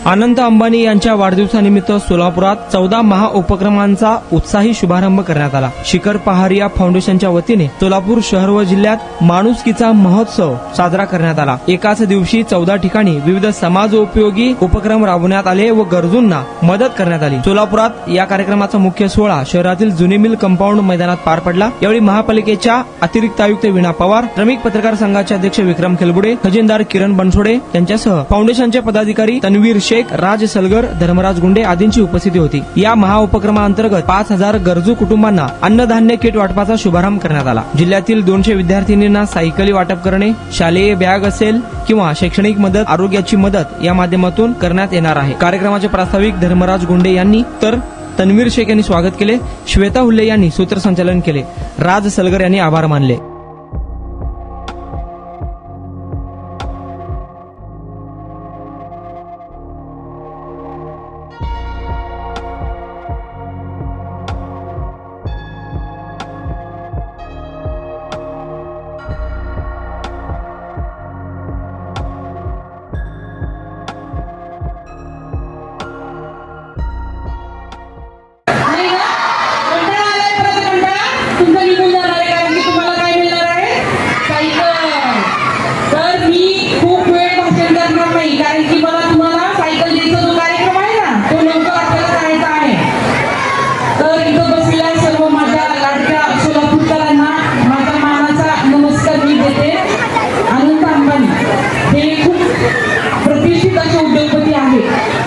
अनंत अंबानी यांच्या वाढदिवसानिमित्त सोलापुरात 14 महाउपक्रमांचा उत्साही शुभारंभ करण्यात आला। शिखर पहारिया फाउंडेशनच्या वतीने सोलापूर शहर व जिल्ह्यात माणुसकीचा महोत्सव साजरा करण्यात आला। एकाच दिवशी 14 ठिकाणी विविध समाजोपयोगी उपक्रम राबवण्यात आले व गरजूंना मदत करण्यात आली। सोलापुरात या कार्यक्रमाचा मुख्य सोहळा शहरातील जुनी मिल कंपाऊंड मैदानात पार पडला। यावेळी महापालिकेच्या अतिरिक्त आयुक्त वीणा पवार, श्रमिक पत्रकार संघाचे अध्यक्ष विक्रम खेलबुडे, खजिनदार किरण बनसोडे यांच्यासह फाउंडेशनचे पदाधिकारी तन्वीर शेख, राज सलगर, धर्मराज गुंडे आदींची उपस्थिती होती। या महाउपक्रमाअंतर्गत 5000 गरजू कुटुंबांना अन्नधान्य किट वाटपाचा शुभारंभ करण्यात आला। जिल्ह्यातील 200 विद्यार्थिनींना सायकली वाटप करणे, शालेय बॅग असेल किंवा शैक्षणिक मदत, आरोग्याची मदत या माध्यमातून करण्यात येणार आहे। कार्यक्रमाचे प्रास्ताविक धर्मराज गुंडे यांनी तर तन्वीर शेख यांनी स्वागत केले। श्वेता हुल्ले यांनी सूत्रसंचालन केले। राज सलगर यांनी आभार मानले।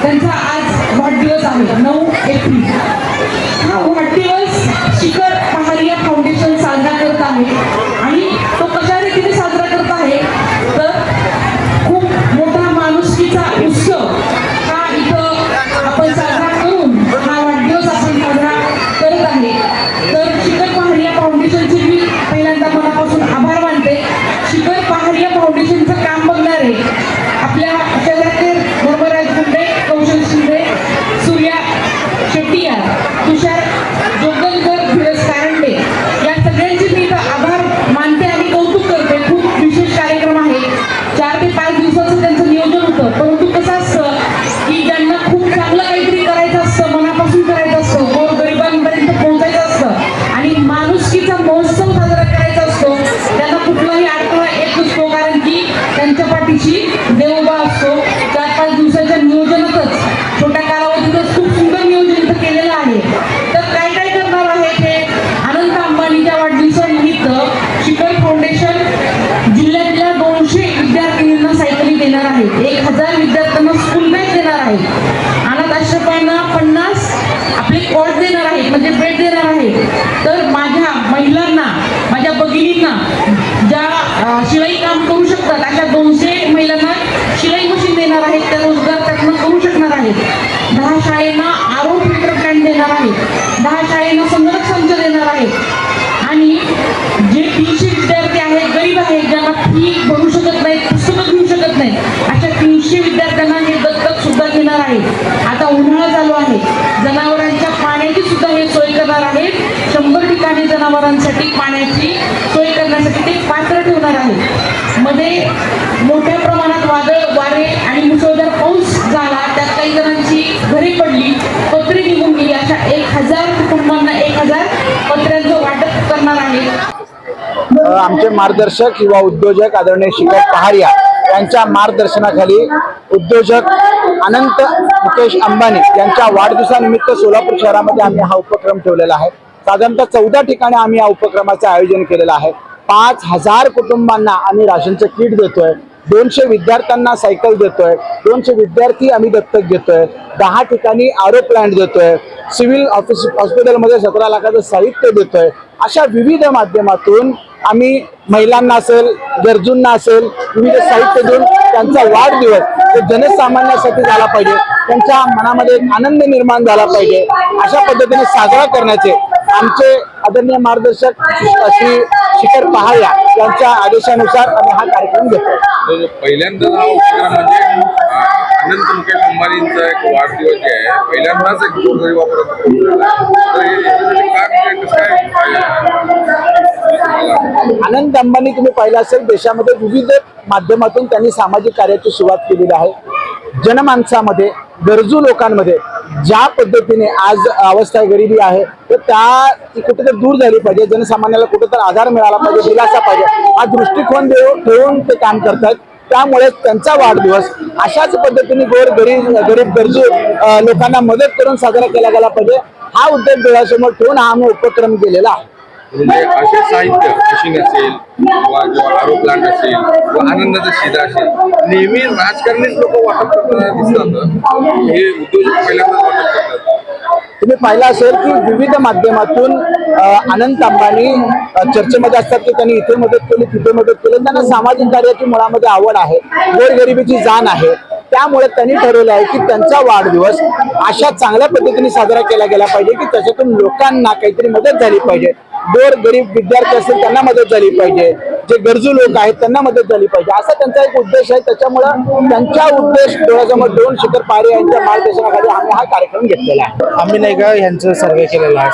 त्यांचा आज वाढदिवस आहे 9 एप्रिल। हा वाढदिवस शिखर पहारिया फाउंडेशन साजरा करत आहे आणि तो कशा रीतीने साजरा करत आहे तर खूप मोठा माणुसकीचा उत्सव हा इथं आपण साजरा करून हा वाढदिवस आपण साजरा करत आहे। तर शिखर पहारिया फाउंडेशनचे मी पहिल्यांदा मनापासून आभार मानते। शिखर पहारिया फाउंडेशनचं काम बघणारे आपल्या शहरातील धर्मराज गुंडे, कौशल शिंदे, सूर्या शेट्टीयार, तुषार जोगलकर, फिरस कारंडे या सगळ्यांचे मी आभार मानते आणि कौतुक करते। खूप विशेष कार्यक्रम आहे। 4 ते 5 दिवसाचं त्यांचं नियोजन होतं, परंतु कसं असतं की ज्यांना खूप चांगलं काहीतरी करायचं असतं, मनापासून करायचं असतं, गोरगरिबांपर्यंत पोहोचायचं असतं आणि माणुसकीचा महोत्सव साजरा करायचा असतो, त्यांना कुठलाही अडथळा येत नसतो, कारण की त्यांच्या पाठीशी देवबा असतो। 4-5 दिवसाच्या नियोजनातच छोट्या कालावधीतच खूप सुंदर नियोजन केलेलं आहे। तर काय काय करणार आहे ते अनंत अंबानीच्या वाढदिवसानिमित्त शिखर फाउंडेशन जिल्ह्यातल्या 200 विद्यार्थिनींना सायकली देणार आहे। 1000 विद्यार्थ्यांना स्कूल बॅग देणार आहे। अनाथ आश्रमांना 50 आपले कॉट देणार आहे, म्हणजे बेड देणार आहे। तर माझ्या महिलांना, माझ्या भगिनींना ज्या शिलाई काम करू शकतात अशा 200 महिलांना शिलाई मशीन देणार आहेत, त्या रोजगार त्यातनं करू शकणार आहेत। 10 शाळेंना आरो फिल्टर प्लॅन्ट देणार आहे। 10 शाळेंना संगणक संच देणार आहे आणि जे 300 विद्यार्थी आहेत, गरीब आहेत, ज्यांना फी भरू शकत नाहीत, पुस्तकं घेऊ शकत नाहीत, अशा 300 विद्यार्थ्यांना हे दत्तक सुद्धा घेणार आहे। आता उन्हाळा चालू आहे, जनावरांच्या पाण्याची सुद्धा हे सोय करणार आहेत। 100 ठिकाणी जनावरांसाठी पाण्याची सोय करण्यासाठी ते पात्र ठेवणार आहेत। मध्ये मोठ्या प्रमाणात वारे आणि मुसळधार पाऊस झाला, त्यात काही जणांची घरे पडली, पत्रे निघून गेली, अशा 1000 कुटुंबांना 1000 पत्र्यांचं वाटप करणार आहे। आमचे मार्गदर्शक युवा उद्योजक आदरणीय शिखर पहारिया यांच्या मार्गदर्शनाखाली उद्योजक अनंत मुकेश अंबानी यांच्या वाढदिवसानिमित्त सोलापूर शहरामध्ये आम्ही हा उपक्रम ठेवलेला आहे। साधारणतः 14 ठिकाणी आम्ही या उपक्रमाचं आयोजन केलेलं आहे। 5000 कुटुंबांना आम्ही राशनचं किट देतोय, 200 विद्यार्थ्यांना सायकल देतोय, 200 विद्यार्थी आम्ही दत्तक घेतोय, 10 ठिकाणी आरो प्लांट देतोय, सिव्हिल हॉस्पिटलमध्ये 17 लाखाचं साहित्य देतोय। अशा विविध माध्यमातून आम्ही महिलांना असेल, गरजूंना असेल, विविध साहित्य देऊन त्यांचा वाढदिवस जनसामान्यासाठी झाला पाहिजे, त्यांच्या मनामध्ये एक आनंद निर्माण झाला पाहिजे, अशा पद्धतीने साजरा करण्याचे आमचे आदरणीय मार्गदर्शक श्री शिखर पहारिया यांच्या आदेशानुसार आम्ही हा कार्यक्रम घेतो। पहिल्यांदा हा उपक्रम म्हणजे अनंत मुकेश अंबानींचा एक वाढदिवस जे आहे पहिल्यांदाच एक गोरगरिबापर्यंत पोहोचलेला आहे। तर हे काय म्हणजे कसं काय वाटली तुम्हाला? अनंत अंबानी तुम्ही पाहिलं असेल, देशामध्ये विविध माध्यमातून त्यांनी सामाजिक कार्याची सुरुवात केलेली आहे. जनमानसामध्ये, गरजू लोकांमध्ये ज्या पद्धतीने आज अवस्था गरिबी आहे तर त्या ती कुठेतरी दूर झाली पाहिजे, जनसामान्याला कुठेतरी आधार मिळाला पाहिजे, दिलासा पाहिजे, हा दृष्टिकोन ठेवून ते काम करतात. त्यामुळे त्यांचा वाढदिवस अशाच पद्धतीने गरीब गरजू लोकांना मदत करून साजरा केला गेला पाहिजे, हा उद्देश डोळ्यासमोर ठेवून हा आम्ही उपक्रम केलेला आहे. म्हणजे असे साहित्य मशीन असेल किंवा आरो प्लांट असेल किंवा आनंदाचा शिदा असेल, नेहमी राजकारणीच लोक वाटप करताना दिसतात, हे उद्योजक पहिल्यांदाच वाटप करतात. तुम्ही पाहिलं असेल की विविध माध्यमातून अनंत अंबानी चर्चेमध्ये असतात की त्यांनी इथे मदत केली, तिथे मदत केली. त्यांना सामाजिक कार्याची मुळामध्ये आवड आहे, गोरगरिबीची जाण आहे. त्यामुळे त्यांनी ठरवलं आहे की त्यांचा वाढदिवस अशा चांगल्या पद्धतीने साजरा केला गेला पाहिजे की त्याच्यातून लोकांना काहीतरी मदत झाली पाहिजे. गरीब विद्यार्थी असतील त्यांना मदत झाली पाहिजे, जे गरजू लोक आहेत त्यांना मदत झाली पाहिजे, असा त्यांचा एक उद्देश आहे. त्याच्यामुळं त्यांच्या उद्देश डोळ्यासमोर ठेवून शिखर पहारे यांच्या मार्गदर्शनाखाली आम्ही हा कार्यक्रम घेतलेला आहे. आम्ही नाही का यांचं सर्वे केलेला आहे.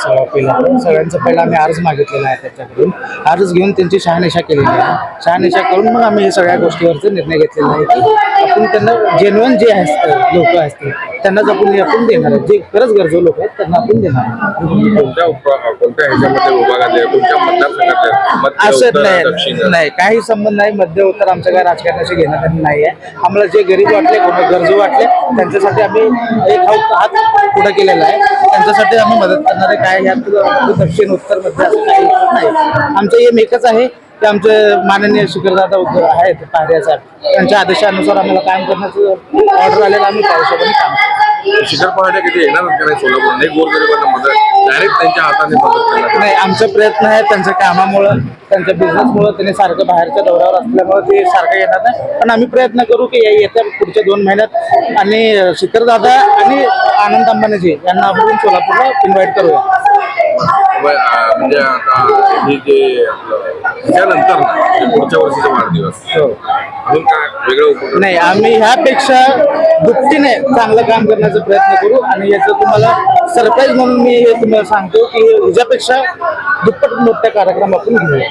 सगळ्यांचं पहिला आम्ही अर्ज मागितलेला आहे त्याच्याकडून. अर्ज घेऊन त्यांची शहानिशा केलेली आहे. शहानिशा करून मग आम्ही हे सगळ्या गोष्टीवरचा निर्णय घेतलेला आहे की आपण त्यांना जेन्युइन जे असतात लोक असतील त्यांनाच आपण देणार आहे. जे खरंच गरजू लोक आहेत त्यांना आपण देणार आहे. कोणत्या ह्याच्यामध्ये विभागात आहे, कोणत्या मतदारसंघात आहे? असं मध्य, उत्तर, दक्षिण? नाही, काही संबंध नाही. मध्य उत्तर आमच्या काय राजकारणाशी घेणं देणं नाही आहे. आम्हाला जे गरीब वाटले, गरजू वाटले त्यांच्यासाठी आम्ही एक हात पुढे केलेला आहे. त्यांच्यासाठी आम्ही मदत करणारे. काय यात दक्षिण उत्तर मध्य असं काही नाही. आमचं एम एकच आहे की आमचे माननीय शिखरदादा आहेत पहारे साहेब, त्यांच्या आदेशानुसार आम्हाला काम करण्याचं ऑर्डर आलेलं आम्ही त्या हिशोबाने काम करतो. शिखर पहाटे किती येणार का नाही सोलापूर? एक गोरगरिबांना मदत डायरेक्ट त्यांच्या हाताने मदत करणार नाही, आमचा प्रयत्न आहे. त्यांच्या कामामुळं, त्यांच्या बिझनेसमुळं त्यांनी सारखं बाहेरच्या दौऱ्यावर असल्यामुळे ते सारखं येणार नाही. पण आम्ही प्रयत्न करू की येत्या पुढच्या 2 महिन्यात आणि शिखरदादा आणि आनंद अंबानीजी यांना आपण सोलापूरला इन्व्हाइट करूया. म्हणजे आता हे जे त्यानंतर ना पुढच्या वर्षीचा वाढदिवस अजून काय वेगळं उपक्रम? नाही, आम्ही ह्यापेक्षा दुपटीने चांगलं काम करण्याचा प्रयत्न करू आणि याचं तुम्हाला सरप्राईज म्हणून मी हे तुम्हाला सांगतो की ह्याच्यापेक्षा दुप्पट मोठा कार्यक्रम आपण घेऊया.